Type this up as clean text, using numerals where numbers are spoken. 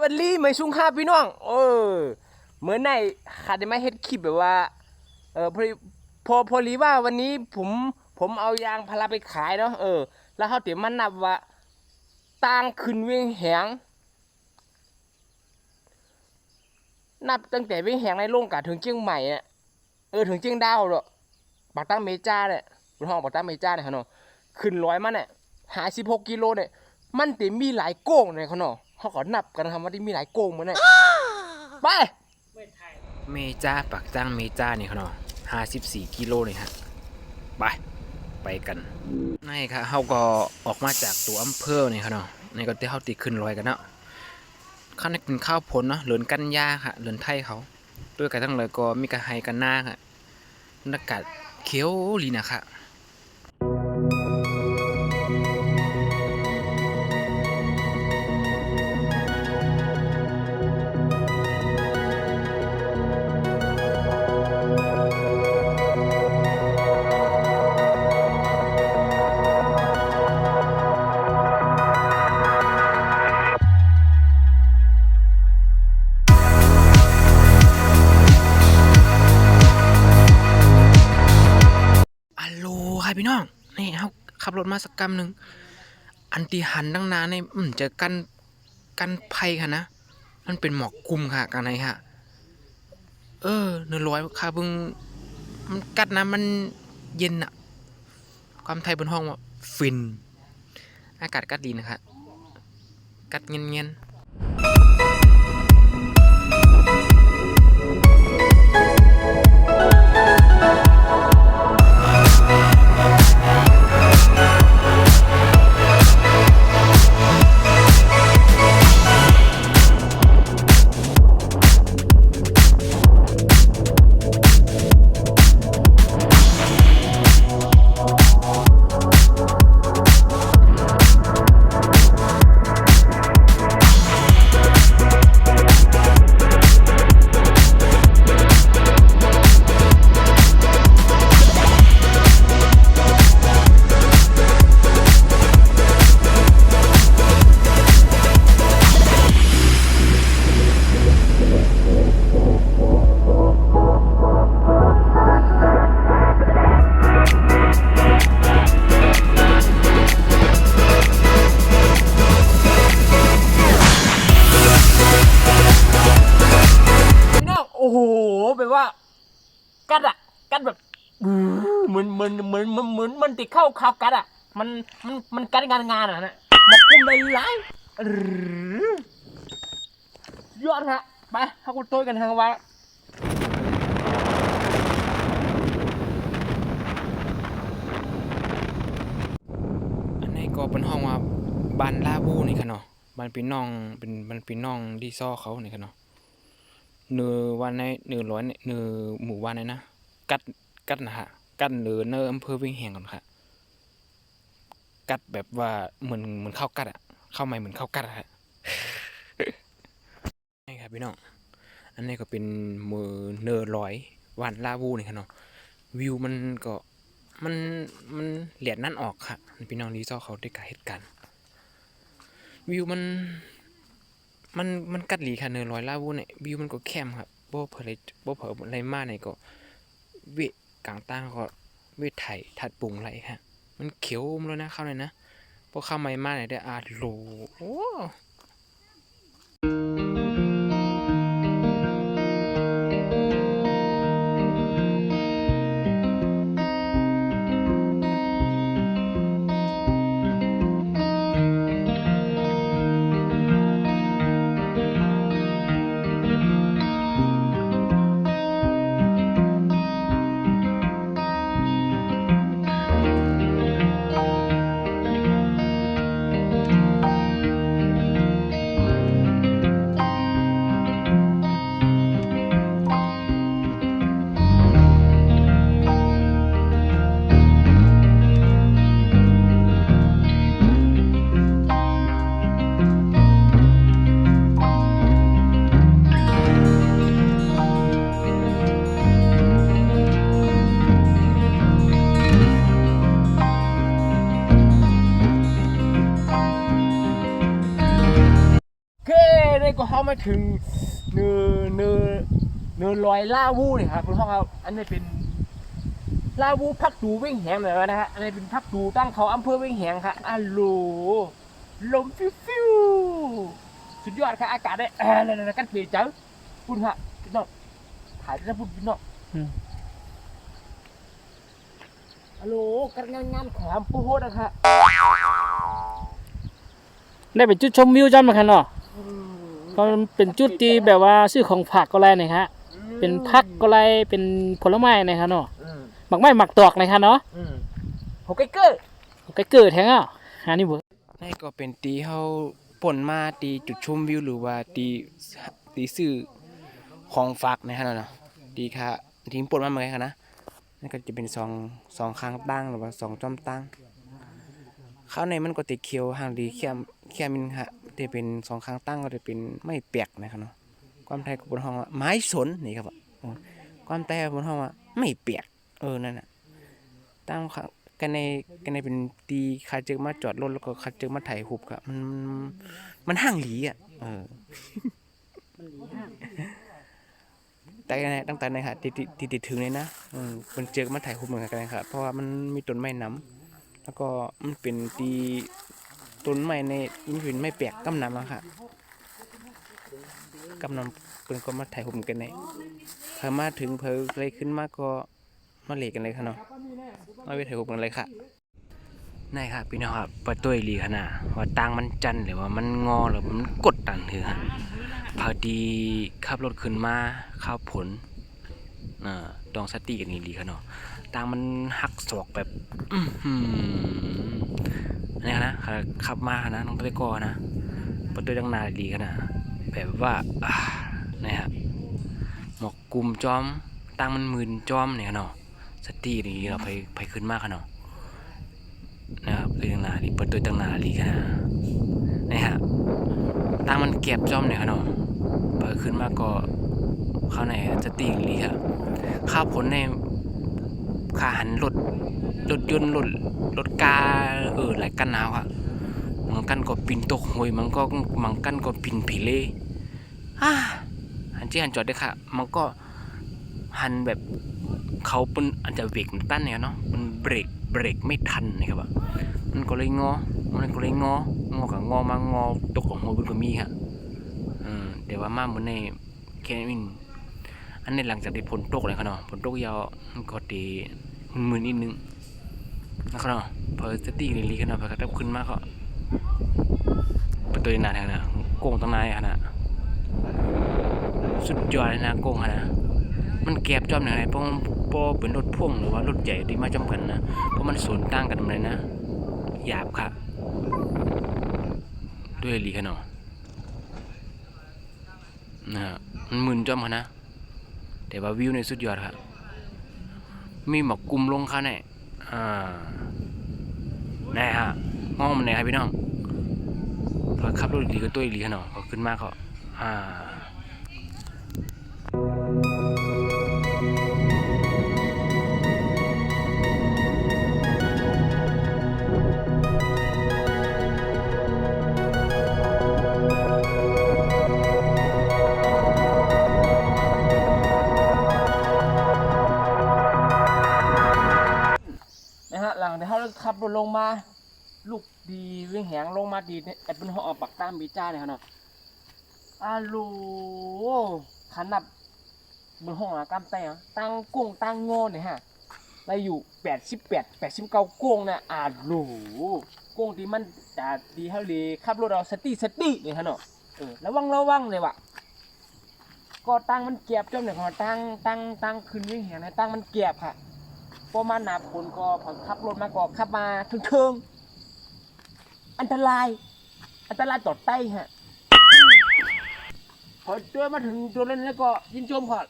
อันลี่ไม่ชุ่งค่าพี่น้องเหมือนในขาดได้มาเฮ็ดคลิปแบบว่าพอดีพอรีว่าวันนี้ผมเอายางพาราไปขายเนาะแล้วเขาเดี๋ยวมันนับว่าต่างขึ้นเวียงแหงนับตั้งแต่เวียงแหงในโรงกะถึงเชียงใหม่เนี่ยถึงเชียงดาวหรอกปากตั้งเมจ้าเนี่ยบนห้องปากตั้งเมจ้าเนี่ยเขาเนาะขึ้น100มันเนี่ย56 กิโลเนี่ยมันเต็มมีหลายโก้งเนี่ยเขาเนาะเขาก็นับกันครับว่าที่มีหลายโก้งมันเนี่ยไปเมจ้าปากตั้งเมจ้าเนี่ยเขาเนาะ54 กิโลเนี่ยฮะไปกันนี่ครับเขาก็ออกมาจากตัวอำเภอเนี่ยครับเนาะในก็ที่เขาตีขึ้นลอยกันเนาะข้าวนี่เป็นข้าวผลเนาะเหลือนกันยาค่ะเหลือนไทยเขาด้วยกันทั้งเลยก็มีกระไฮกันหน้าค่ะอากาศเขียวลีนะคะพี่น้องนี่เขาขับรถมาสักกำหนึ่งอันตีหันตั้งนานในเจอกันภัยค่ะนะมันเป็นหมอกกลุ่มค่ะกันไหนค่ะเนื้อร้อยค่ะเพิ่งมันกัดนะมันเย็นอะความไทยบนห้องว่าฟินอากาศกัดดีนะคะกัดเงียนแบบว่ากัดแบบเหมือนมันติดเข้ากัดมันกัดงานนะหมกกุ้มได้หลายยอดฮะไปเขาก็โต้กันทางว่าอันนี้ก็เป็นห้องว่าบ้านลาบูนี่ค่ะเนาะบ้านพี่น้องเป็นบ้านพี่น้องดีซ่อเขานี่ค่ะเนาะเนื้อวันในเนื้อร้อยเนื้อหมู่วันในนะกัดนะฮะกัดเนื้ออำเภอเวียงแหงก่อนค่ะกัดแบบว่าเหมือนข้าวกัดข้าวใหม่เหมือนข้าวกัดฮะนี่ครับพี่น้องอันนี้ก็เป็นมือเนื้อร้อยวันลาบูนี่ค่ะเนาะวิวมันก็มันเหลียดนั่นออกค่ะพี่น้องดีซ่อเขาได้กับเหตุการณ์วิวมันกัดหลีค่ะเนินร้อยลาวูเนี่ยวิวมันก็แคมครับบ่เผยอะไรมากเนี่ยก็เวกลางตั้งก็เวไถถัดปุงไรฮะมันเขียวแล้วนะเข้าเลยนะพวกเข้าไม่มากเนี่ยได้โลโอ้ เข้ามาถึงเนื้อลอยล่าวูเนี่ยครับคุณพ่อครับอันนี้เป็นล่าวูพักดูเว้งแหงเลยนะฮะอันนี้เป็นพักดูตั้งเขาอำเภอเว้งแหงครับอัลโหลลมฟิวสุดยอดครับอากาศได้เลยกันเปลี่ยนจังคุณฮะพี่น้องถ่ายได้พูดพี่น้องฮัลโหลการงานแขมปูโฮดนะครับ ได้เป็นจุดชมวิวจำมาคันเนาะก็เป็นจุดที่แบบว่าซื้อของผักก็ไรนะฮะเป็นผักก็ไรเป็นผลไม้นะครับเนาะหมักไม้หมักตอกนะครับเนาะโฮไกเกอร์ ก็เกิดแทงอ่ะหานี่บ่ นี่ก็เป็นตีเฮาป่นมาตีจุดชมวิวหรือว่าตีซื้อของฝากนะฮะเนาะตีค่ะทิ้งป่นมาเหมือนกันนะนั่นก็จะเป็นสองข้างตั้งหรือว่า2จ้อมตั้งข้าวในมันก็ติเขียวห่างดีแค่มินฮะจะเป็น2ข้างตั้งก็จะเป็นไม่เปียกนะครับเนาะความไทยกับบนห้องว่าไม้สนนี่ครับความไทยกับบนห้องว่าไม่เปียกนั่นน่ะตั้งกันในเป็นตีคาเจอมาจอดรถแล้วก็คาเจอมาถ่ายรูปครับมันห่างหลีอ่ะมันหลีห้าง แต่ตั้งแต่ในค่ะติดถึงเลยนะมันเจอมาถ่ายรูปเหมือนกันครับเพราะว่ามันมีต้นไม้น้ำแล้วก็มันเป็นตีต้นไม้ในมันเป็นไม่แปลกกำน้ำอะค่ะกำน้ำเป็นก็มาถ่ายรูปกันในพอมาถึงเลยขึ้นมาก็มาเหลกกันเลยค่ะเนาะมาไปถ่ายรูปกันเลยค่ะนี่ครับพี่น้องครับประตูลีขนาดว่าตังมันจันหรือว่ามันงอหรือมันกดตันเถื่อพอดีขับรถขึ้นมาเข้าผลดองสติกันนี่ลีขนาดตังมันหักศอกแบบนี่นะขับมานะน้องตะกอนะประตูดังนาลีขนาดแบบว่านี่ฮะหมอกกลุ่มจอมตังมันมึนจอมเนี่ยเนาะสตินี่เราไปขึ้นมากขนาดนะครับตัวตั้งนาลีเปิดตัวตั้งนาลีกันนะนี่ฮะตามันเก็บจอมเนี่ยครับน้องเปิดขึ้นมาก็เข้าในจะตีลีครับข้าวผลในขาหันรถยนต์รถกาหลายกันหนาวครับมันกันก็ปินตกหวยมันกันก็ปินผีเล่หันจอดได้ค่ะมันก็หันแบบเขาเป็นอาจจะเบรกตั้นเนี่ยเนาะมันเบรกไม่ทันนะครับมันก็เลยงอกับงอมางอตกของหัวบุญก็มีครับเดี๋ยวว่ามาเหมือนในแค่นี้อันนี้หลังจากที่ฝนตกเลยครับเนาะฝนตกยาวก็ตีมึนนิดนึงนะครับเนาะพอจะตีลีกันเนาะพอจะขึ้นมากก็ประตูหนาแทนนะโกงตั้งนานนะสุดยอดเลยนะโกงนะมันแก็บจอมไหนเพราะเป็นรถพ่วงหรือว่ารถใหญ่ที่มาจำกันนะเพราะมันสวนต่างกันเลยนะหยาบครับด้วยลีกันเนาะนะฮะมันมึนจอมนะแต่ว่าวิวในสุดยอดครับมีหมอกกลุ่มลงค่ะเนี่ยนี่ฮะมองมันไหนครับพี่น้องพอขับรถดีก็ตัวลีกันเนาะพอขึ้นมาก็หลังที่เขาขับรถลงมาลูกดีวิ่งแหงลงมาดีเนี่ยไอ้เป็นห้องปักตั้มบีจ้าเนี่ยครับเนาะโลขนาดบนห้องกำแต่ตั้งกุ้งตั้งโง่เนี่ยฮะได้อยู่89กุ้งเนี่ยโลกุ้งที่มันจะดีเท่าเลยขับรถเราสติเนี่ยครับเนาะระวังเลยว่ะก็ตั้งมันเก็บจนเนี่ยเขาตั้งขึ้นวิ่งแหงนะตั้งมันเก็บค่ะพอมาหนาฝนก็ผ่อนขับรถมาก็ขับมาเทิงอันตรายต่อไตฮะพอเจอมาถึงตัวเล่นแล้วก็ยินชมค่ะ